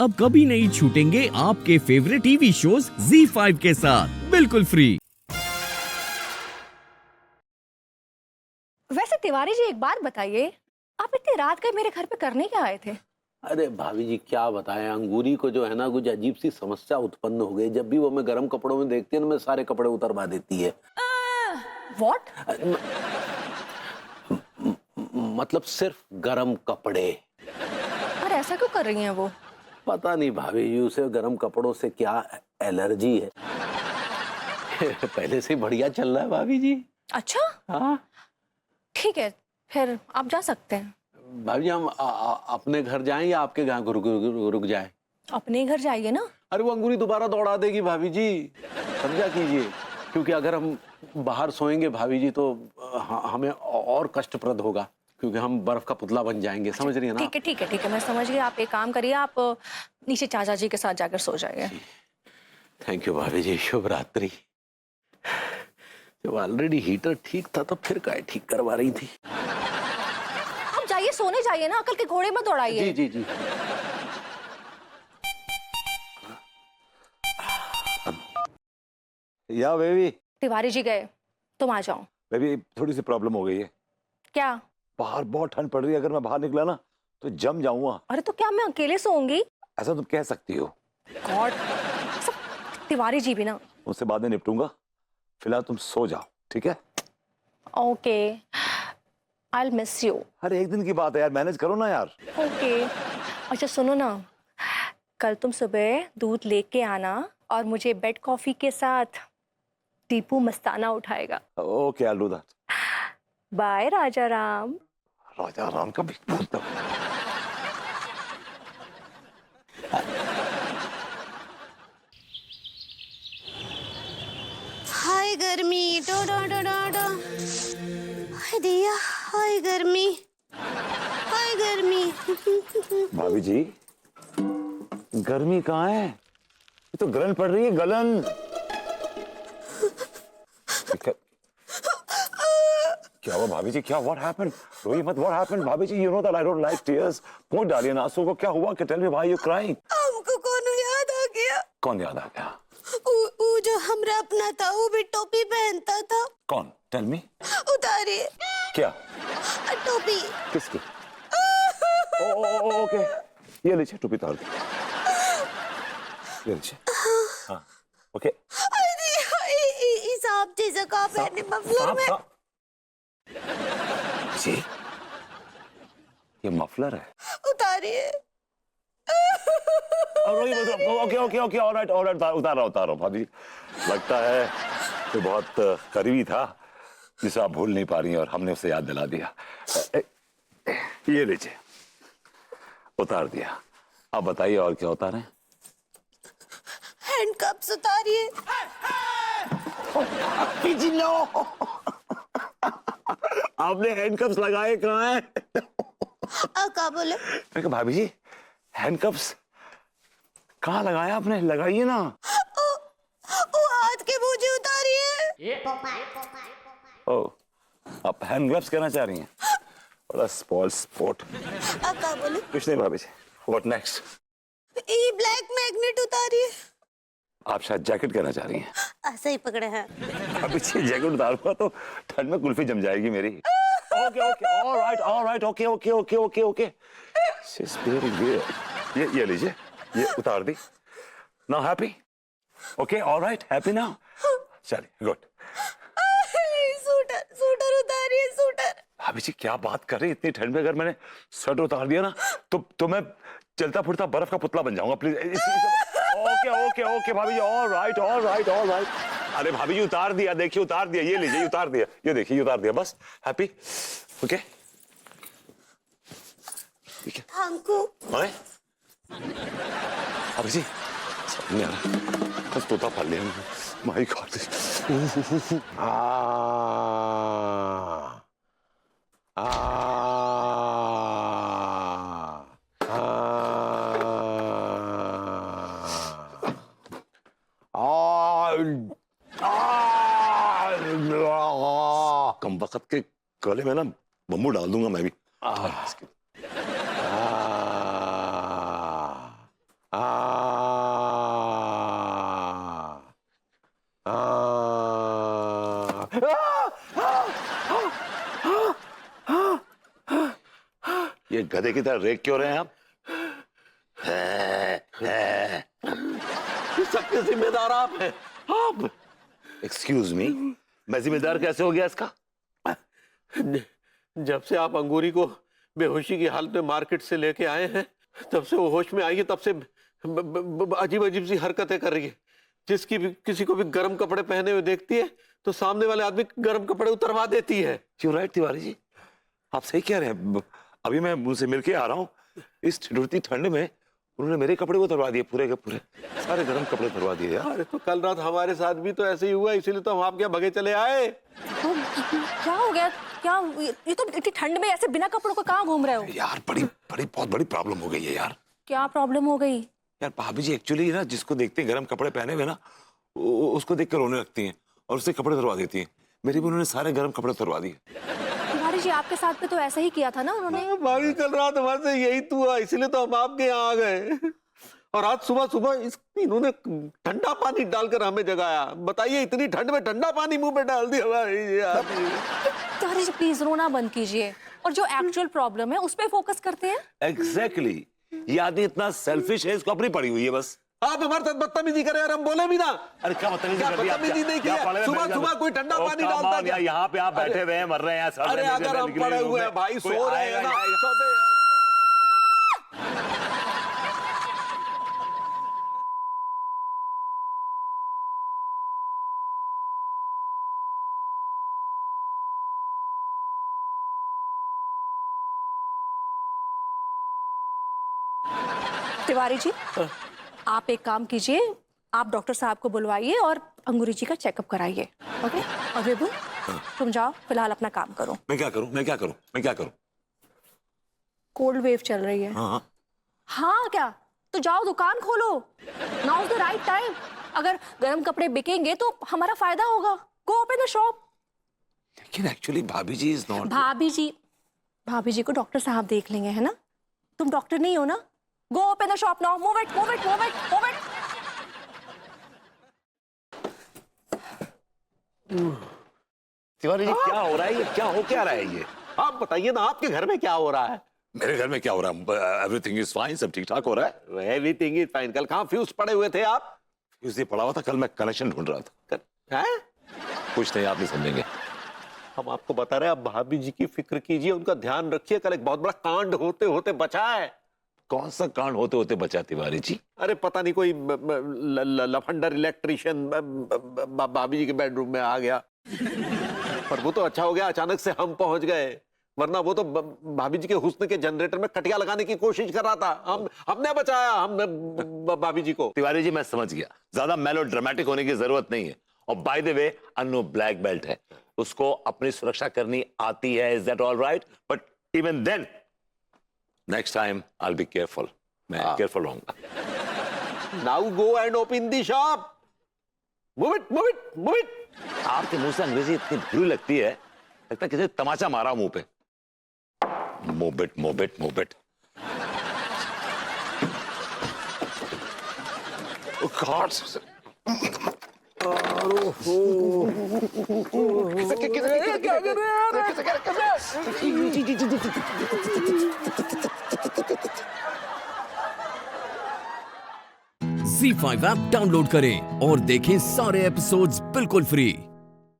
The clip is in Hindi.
अब कभी नहीं छूटेंगे आपके फेवरेट टीवी शोज ZEE5 के साथ बिल्कुल फ्री। वैसे तिवारी जी एक बात बताइए, आप इतनी रात गए मेरे घर पे करने क्या आए थे? अरे भाभी जी क्या बताएं, अंगूरी को जो है ना कुछ अजीब सी समस्या उत्पन्न हो गई। जब भी वो मैं गर्म कपड़ों में देखती है ना, मैं सारे कपड़े उतरवा देती है। व्हाट? मतलब सिर्फ गर्म कपड़े। और ऐसा क्यों कर रही हैं वो? पता नहीं भाभी जी, उसे गर्म कपड़ों से क्या एलर्जी है। पहले से बढ़िया चल रहा है भाभी जी। अच्छा, हाँ ठीक है, फिर आप जा सकते हैं। भाभी जी, हम अपने घर जाएं या आपके घर रुक जाएं? अपने घर जाइए ना। अरे वो अंगूरी दोबारा दौड़ा देगी भाभी जी, समझा कीजिए। क्योंकि अगर हम बाहर सोएंगे भाभी जी तो हमें और कष्टप्रद होगा, क्योंकि हम बर्फ का पुतला बन जाएंगे। समझ रही है ना? ठीक है ठीक है ठीक है, मैं समझ गई। आप एक काम करिए, आप नीचे चाचा जी के साथ जाकर सो जाइए। थैंक यू भाभी जी, शुभ रात्रि। जब ऑलरेडी हीटर ठीक था तो फिर काय ठीक करवा रही थी। आप जाइए, सोने जाइए ना, अकल के घोड़े मत दौड़ाइए। जी जी जी। या बेबी। तिवारी जी गए, तुम आ जाओ। बेबी थोड़ी सी प्रॉब्लम हो गई है। क्या? बाहर बहुत ठंड पड़ रही है, अगर मैं बाहर निकला ना तो जम जाऊंगा। अरे तो क्या मैं अकेले सोऊंगी? ऐसा तुम कह सकती हो। गॉड, सब तिवारी जी भी ना। उससे बाद में निपटूंगा, फिलहाल तुम सो जाओ, ठीक है? Okay, I will miss you. हर एक दिन की बात है यार, मैनेज करो ना यार। ओके। अच्छा सुनो ना, कल तुम सुबह दूध लेके आना और मुझे बेड कॉफी के साथ टीपू मस्ताना उठाएगा। Okay, I will do that. Bye Raja Ram. Raja Ram का भी बोलता। हाय गर्मी, डो डो डो डो डो। हाय दिया, हाय गर्मी, हाय गर्मी। भाभी जी, गर्मी कहाँ है? ये तो गलन पड़ रही है, गलन। क्या हुआ भाभी जी? क्या? What happened? रोइए मत। व्हाट हैपेंड भाभी जी? You know that I don't like tears. पोंछ डालिए ना आंसू को। क्या हुआ? Tell me why you crying? हमको कौन याद आ गया? कौन याद आ गया? वो जो हमरा अपना था, वो भी टोपी पहनता था। कौन? Tell me. उतारिए। क्या? टोपी। किसकी? ओके, ये लीजिए टोपी उतार दो। ये लीजिए। हाँ, ओके। सांप जैसा का पहने मफलर में। जी, ये मफलर है। उतारिए। Okay okay okay, alright alright, उतारो भाभी। लगता है ये बहुत करीबी था, जिसे आप भूल नहीं पा रही हैं, और हमने उसे याद दिला दिया। ये लीजिए, उतार दिया। अब बताइए और क्या उतारें? हैंडकप्स उतारिए। जी लो, आपने हैंडकप्स लगाए कहाँ हैं? क्या बोले? मैं कहा भाभी जी, हैंडकप्स कहाँ लगाया आपने? लगाइए ना। वो हाथ के मोजे उतारिए। ओह, आप हैंड ग्लव्स कहना चाह रही हैं? बड़ा स्पॉइल स्पोर्ट। क्या बोले? कुछ नहीं भाभी जी। What next? ये ब्लैक मैग्नेट उतारिए। आप शायद जैकेट कहना चाह रही हैं। ऐसा ही पकड़े हैं। अभी ये जैकेट उतारूंगा तो ठंड में कुल्फी जम जाएगी मेरी। Okay okay, alright, okay okay okay okay okay. She is very good. ये लीजिए, ये उतार दी। Now happy? Okay, alright, happy now? चलिए, गुड। सूटर सूटर उतारिए, सूटर। भाभी जी क्या बात कर रही हैं? इतनी ठंड में अगर मैंने स्वेटर उतार दिया ना तो मैं चलता फिरता बर्फ का पुतला बन जाऊंगा। प्लीज। ओके ओके ओके भाभी जी, ऑलराइट ऑलराइट ऑलराइट। अरे भाभी जी उतार दिया, देखिए उतार दिया। ये लीजिए, उतार दिया। ये देखिए, ये उतार दिया। बस हैप्पी? ओके, ठीक है। Thank you. भाभी जी समझ नहीं आ रहा, बस तोता फाड़ लिया माय गॉड। कम वक्त के गले में ना बम्बू डाल दूंगा मैं भी। आ, आ, ये गधे की तरह रेक क्यों रहे हैं आप? इस सबके जिम्मेदार आप हैं, आप। एक्सक्यूज मी, मैं जिम्मेदार कैसे हो गया इसका? जब से आप अंगूरी को बेहोशी की हालत में मार्केट से लेके आए हैं, तब से वो होश में आई है, तब से अजीब अजीब सी हरकतें कर रही है। जिसकी भी किसी को भी गर्म कपड़े पहने हुए देखती है तो सामने वाले आदमी गर्म कपड़े उतरवा देती है। क्यों राइट तिवारी जी, आप सही कह रहे हैं। अभी मैं उनसे मिलके आ रहा हूँ, इस ठिठुरती ठंड में उन्होंने मेरे कपड़े उतरवा दिए, पूरे के पूरे सारे गर्म कपड़े उतरवा दिए यार। अरे तो कल रात हमारे साथ भी तो ऐसे ही हुआ, इसीलिए तो हम आपके यहाँ भगे चले आए। तो क्या हो गया? क्या ये तो इतनी ठंड में ऐसे बिना कपड़ों को कहाँ घूम रहे हो? यार बहुत बड़ी प्रॉब्लम हो गई है यार। क्या प्रॉब्लम हो गई? यार भाभी जी एक्चुअली ना, जिसको देखते हैं गर्म कपड़े पहने हुए ना, उसको देख कर रोने लगती हैं और उससे कपड़े उतरवा देती हैं। मेरे भी उन्होंने सारे गर्म कपड़े उतरवा दिए। तिवारी जी आपके साथ में तो ऐसा ही किया था ना उन्होंने? भाभी कल रात हमारे से यही तो हुआ, इसीलिए तो हम आपके यहाँ आ गए। और आज सुबह सुबह इन्होंने ठंडा पानी डालकर हमें जगाया। बताइए, इतनी ठंड में ठंडा पानी मुंह पे डाल दिया। तिवारी जी प्लीज रोना बंद कीजिए और जो एक्चुअल प्रॉब्लम है उस पे फोकस करते हैं। एग्जैक्टली, ये आदमी इतना सेल्फिश है, इसको अपनी पड़ी हुई है बस। आप हमारे साथ बदतमीजी कर रहे हैं और हम बोले भी ना। अरे क्या बदतमीजी नहीं की? सुबह सुबह कोई ठंडा पानी डालता क्या? यहाँ पे आप बैठे हुए हैं, मर रहे हैं। अरे अगर हम पड़े हुए हैं भाई, सो रहे हैं ना, सोते हैं। तिवारी जी आप एक काम कीजिए, आप डॉक्टर साहब को बुलवाइए और अंगूरी जी का चेकअप कराइए। ओके? और विभू तुम जाओ, फिलहाल अपना काम करो। मैं क्या करूं? कोल्ड वेव चल रही है। हाँ हाँ क्या? तो जाओ दुकान खोलो। Now is the right time. अगर गर्म कपड़े बिकेंगे तो हमारा फायदा होगा। गो ओपन द शॉप। लेकिन एक्चुअली भाभी जी इज नॉट। भाभी जी को डॉक्टर साहब देख लेंगे, है ना? तुम डॉक्टर नहीं हो ना? Go open the shop now. Move it. Tiwari ji क्या हो रहा है? ये क्या रहा है ये? आप बताइए ना, आपके घर में क्या हो रहा है? मेरे घर में क्या हो रहा है? एवरीथिंग इज फाइन, सब ठीक ठाक हो रहा है। Everything is fine. कल कहाँ फ्यूज पड़े हुए थे आप? फ्यूज पड़ा हुआ था, कल मैं कनेक्शन ढूंढ रहा था। हैं? कुछ नहीं, आप नहीं समझेंगे। हम आपको बता रहे हैं, आप भाभी जी की फिक्र कीजिए, उनका ध्यान रखिए। कल एक बहुत बड़ा कांड होते होते बचा है। कौन सा कांड होते होते बचा तिवारी जी? अरे पता नहीं, कोई लफंडर इलेक्ट्रिशियन भाभी जी के बेडरूम में आ गया। पर वो तो अच्छा हो गया अचानक से हम पहुंच गए, वरना वो तो भाभी जी के हुस्न के जनरेटर में कटिया लगाने की कोशिश कर रहा था। हमने बचाया, हमने भाभी जी को। तिवारी जी मैं समझ गया, ज्यादा मेलो ड्रामेटिक होने की जरूरत नहीं है। और by the way, Annu black belt है, उसको अपनी सुरक्षा करनी आती है। Is that all right? But even then next time I will be careful. मैं केयरफुल रहूंगा। Now go and open the shop. Move it. आपके मुंह से अंग्रेजी इतनी बुरी लगती है, लगता है किसी ने तमाचा मारा मुंह पे। Move it. Z5 app download करें और देखें सारे एपिसोड्स बिल्कुल फ्री।